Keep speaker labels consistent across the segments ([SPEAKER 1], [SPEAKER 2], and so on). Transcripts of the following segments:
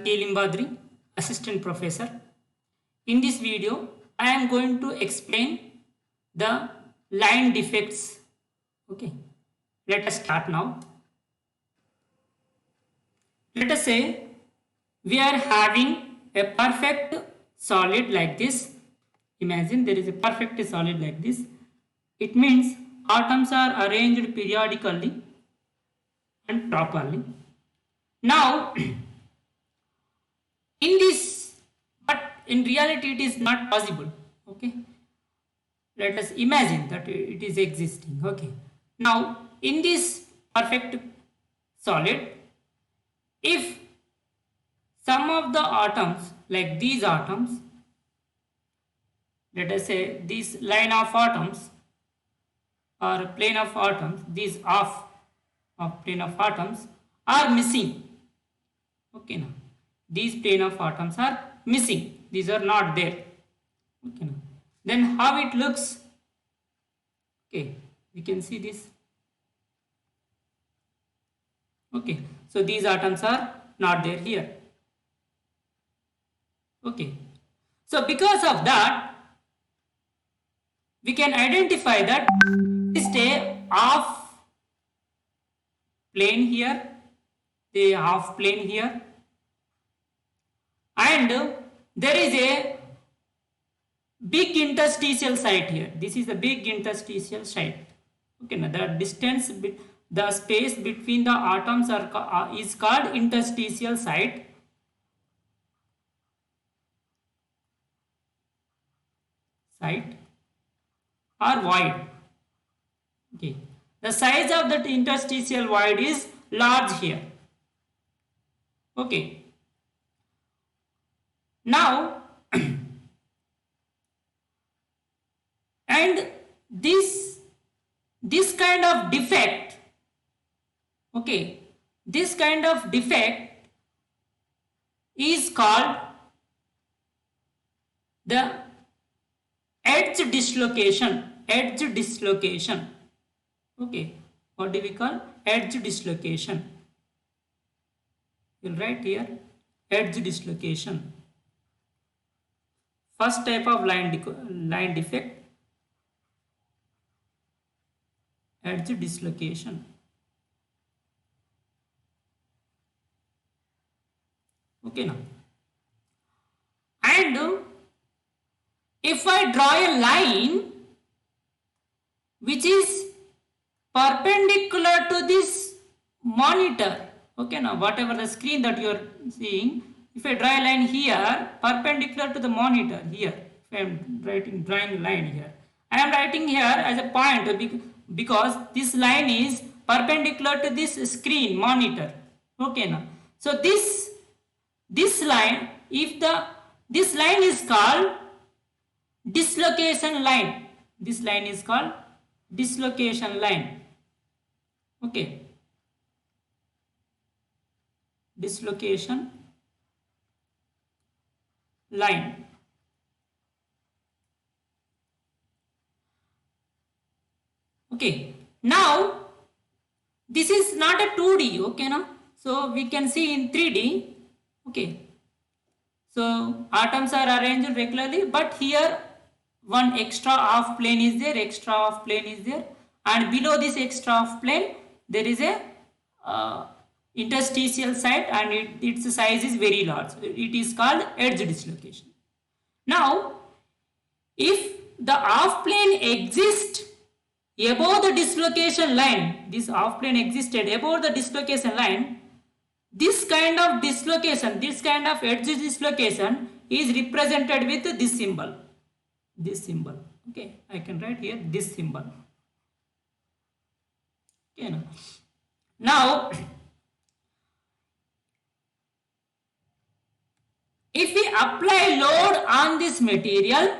[SPEAKER 1] am K. Limbadri, Assistant Professor. In this video, I am going to explain the line defects. Okay, let us start now. Let us say we are having a perfect solid like this. Imagine there is a perfect solid like this. It means atoms are arranged periodically and properly. Now, in this, but in reality it is not possible. Okay, let us imagine that it is existing. Okay, now in this perfect solid, if some of the atoms, like these atoms, let us say this line of atoms or plane of atoms, these of plane of atoms are missing. Okay, now these plane of atoms are missing, these are not there. Okay, now then how it looks? Okay, we can see this. Okay, so these atoms are not there here. Okay, so because of that, we can identify that this a half plane here, the half plane here, and there is a big interstitial site here. This is a big interstitial site. Okay, now the distance, the space between the atoms is called interstitial site. Or void. Okay, the size of that interstitial void is large here. Okay, now and this kind of defect, okay, this kind of defect is called the edge dislocation. Okay, what do we call edge dislocation? You'll write here edge dislocation. First type of line defect, edge dislocation. Okay, now and if I draw a line which is perpendicular to this monitor, okay, now whatever the screen that you are seeing, if I draw a line here perpendicular to the monitor here, if I am drawing a line here, I am writing here as a point because this line is perpendicular to this screen monitor. Okay, now so this line, this line is called dislocation line. This line is called dislocation line. Okay, dislocation line. Okay, now this is not a 2D. Okay, now so we can see in 3D. Okay, so atoms are arranged regularly, but here one extra half plane is there, and below this extra half plane there is a interstitial site, and its size is very large. It is called edge dislocation. Now, if the half plane exists above the dislocation line, this half plane existed above the dislocation line, this kind of dislocation, this kind of edge dislocation is represented with this symbol. Okay, I can write here this symbol. Okay, now if we apply load on this material,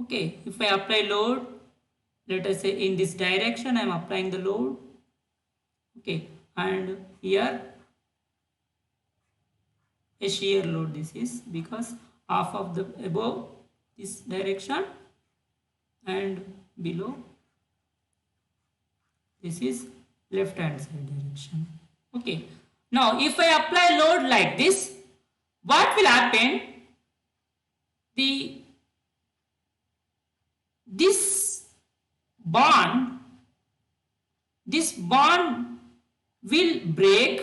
[SPEAKER 1] okay, if I apply load, let us say in this direction I am applying the load, okay, and here a shear load, this is because half of the above this direction and below this is left hand side direction. Okay, Now, if I apply load like this, what will happen? This bond will break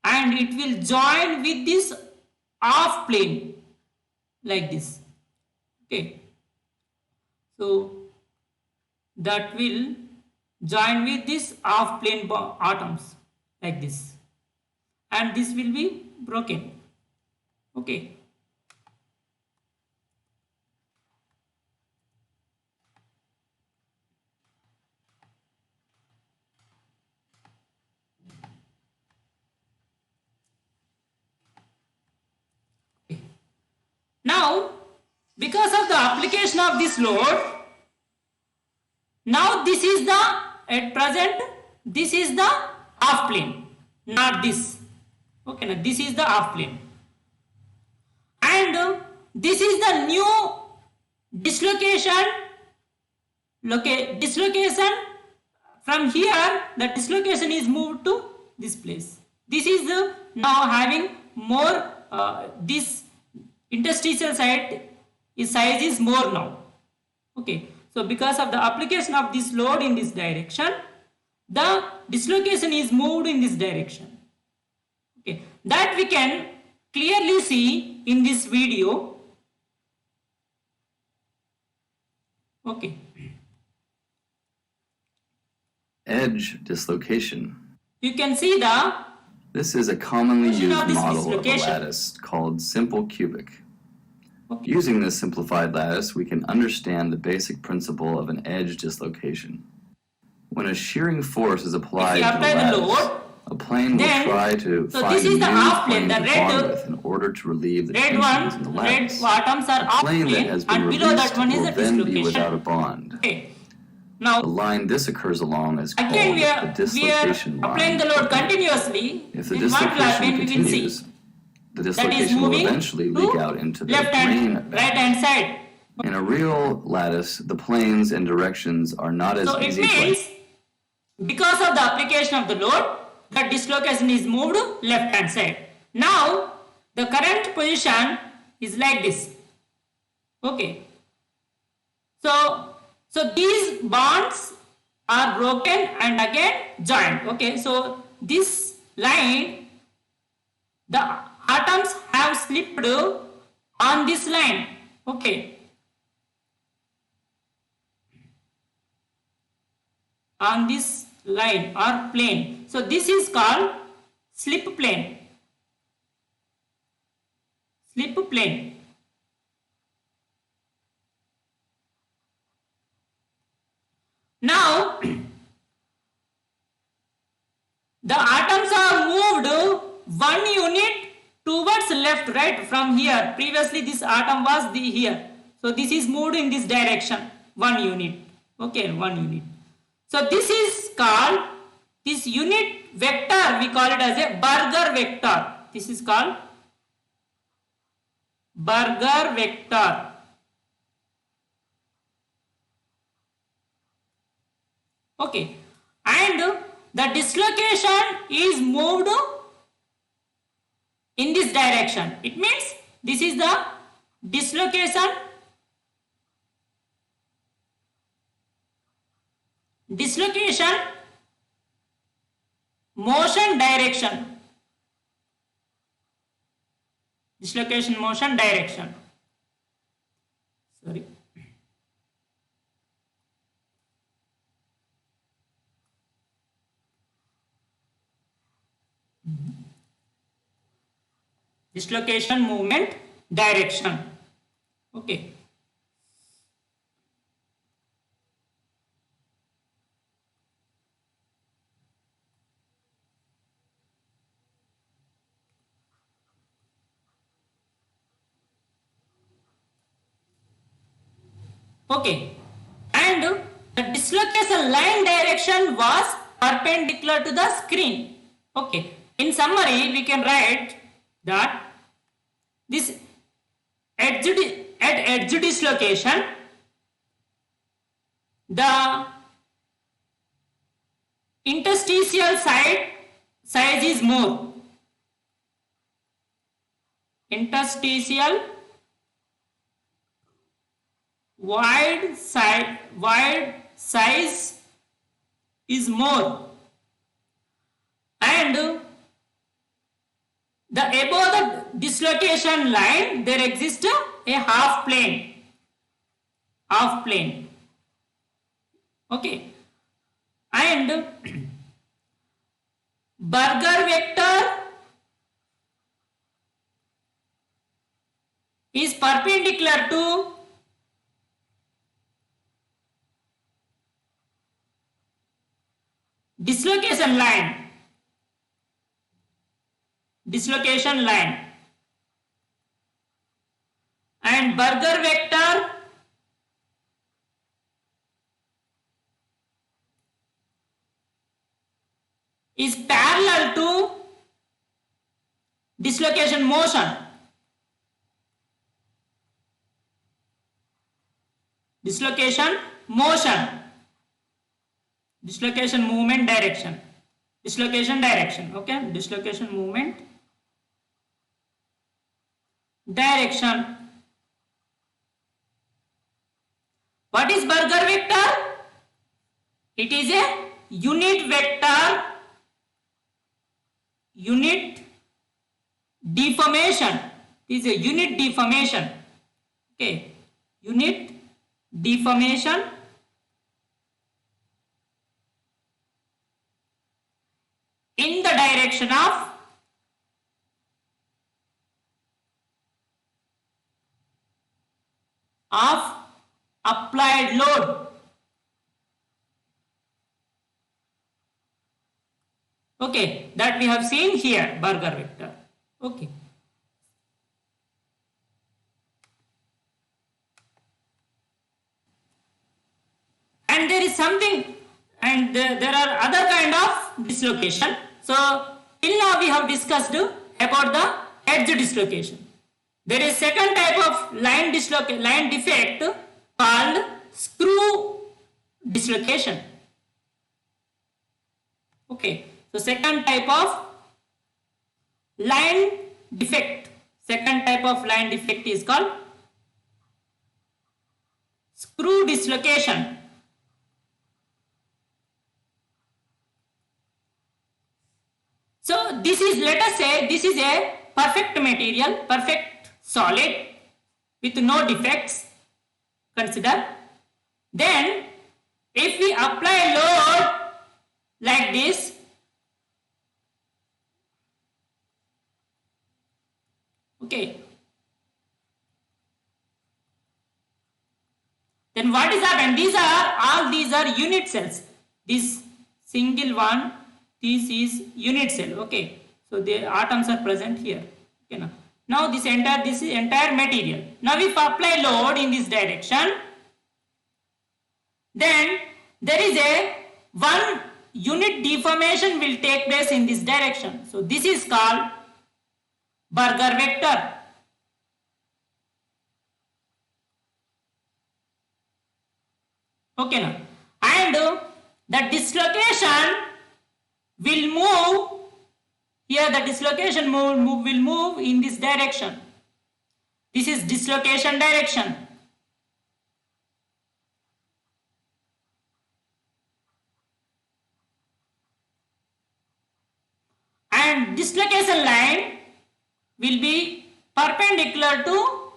[SPEAKER 1] and it will join with this half plane like this. Okay, so that will join with this half plane atoms like this, and this will be broken. Okay, now because of the application of this load, now this is the, at present, this is the half plane, not this. Okay, now this is the half plane, and this is the new dislocation. Dislocation from here, the dislocation is moved to this place. This is now having more, this interstitial side size is more now. Okay, so because of the application of this load in this direction, the dislocation is moved in this direction. Okay, that we can clearly see in this video. Okay,
[SPEAKER 2] edge dislocation.
[SPEAKER 1] You can see
[SPEAKER 2] this is a commonly used model of a
[SPEAKER 1] dislocation.
[SPEAKER 2] lattice called simple cubic.
[SPEAKER 1] Okay.
[SPEAKER 2] Using this simplified lattice, we can understand the basic principle of an edge dislocation. When a shearing force is applied to the lattice, a plane will try to find a new plane to bond with in order to relieve the tensions in the lattice.
[SPEAKER 1] The
[SPEAKER 2] plane that has been released will then be without a bond.
[SPEAKER 1] Okay. Now,
[SPEAKER 2] the line this occurs along is called
[SPEAKER 1] again we are
[SPEAKER 2] the dislocation line.
[SPEAKER 1] applying the load continuously.
[SPEAKER 2] If the
[SPEAKER 1] then what will happen,
[SPEAKER 2] dislocation
[SPEAKER 1] we will see.
[SPEAKER 2] continues, the dislocation will eventually leak out into the
[SPEAKER 1] left
[SPEAKER 2] plane.
[SPEAKER 1] and right hand side.
[SPEAKER 2] In a real lattice, the planes and directions are not as
[SPEAKER 1] So it
[SPEAKER 2] easy to
[SPEAKER 1] means because of the application of the load, the dislocation is moved left hand side. Now the current position is like this. Okay. So these bonds are broken and again joined. Okay. So this line, the atoms have slipped on this line. Okay. On this line or plane. So this is called slip plane. Slip plane. Now the atoms are moved one unit towards left, right, from here. Previously this atom was here. So this is moved in this direction, 1 unit. Okay, 1 unit. So this is called, this unit vector, we call it as a Burger vector. This is called Burger vector. Okay, and the dislocation is moved in this direction. It means this is the dislocation. Dislocation motion direction. Dislocation motion direction. Sorry. Dislocation movement direction. Okay. Okay, and the dislocation line direction was perpendicular to the screen. Okay, in summary, we can write that this at edge dislocation, the interstitial size is more. Interstitial wide size is more, and the above the dislocation line there exists a half plane. Okay, and Burger vector is perpendicular to dislocation line, and Burger vector is parallel to dislocation motion. Dislocation movement direction. Okay, dislocation movement direction. What is Burger vector? It is a unit vector, unit deformation. It is a unit deformation. Okay, unit deformation in the direction of applied load. Okay, that we have seen here, Burger vector. Okay. And there is something, and there are other kind of dislocation. So till now we have discussed about the edge dislocation. There is second type of line defect called screw dislocation. Okay, so second type of line defect is called screw dislocation. So this is, let us say, this is a perfect material, perfect solid with no defects, consider. Then if we apply load like this, okay, then what is happened? These are unit cells. This single one, this is unit cell. Okay, so the atoms are present here. Okay, now this entire material. Now if apply load in this direction, then there is a one unit deformation will take place in this direction. So this is called Burger vector. Okay, now, and the dislocation will move here. The dislocation will move in this direction. This is dislocation direction. And dislocation line will be perpendicular to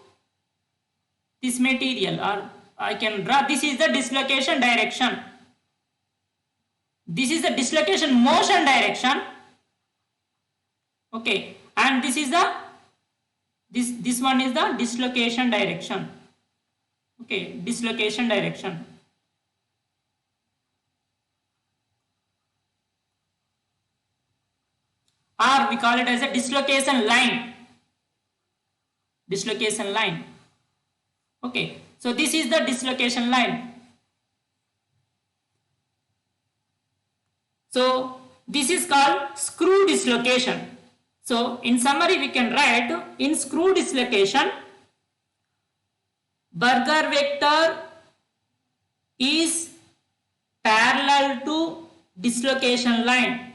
[SPEAKER 1] this material, or I can draw. This is the dislocation direction. This is the dislocation motion direction. Okay, and this is the this one is the dislocation direction. Okay, dislocation direction. Or we call it as a dislocation line. Dislocation line. Okay, so this is the dislocation line. So this is called screw dislocation. So in summary we can write, in screw dislocation, Burger vector is parallel to dislocation line,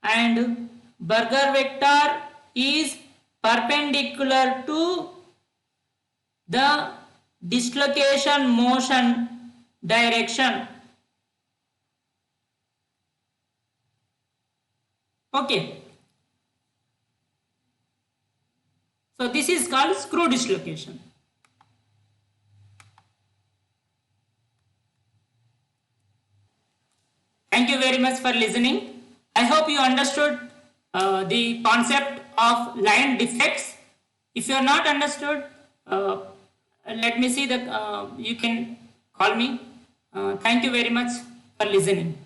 [SPEAKER 1] and Berger vector is perpendicular to the dislocation motion direction. Okay. So this is called screw dislocation. Thank you very much for listening. I hope you understood the concept of line defects. If you are not understood, let me see that you can call me. Thank you very much for listening.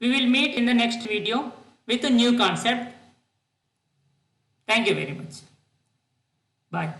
[SPEAKER 1] We will meet in the next video with a new concept. Thank you very much. Bye.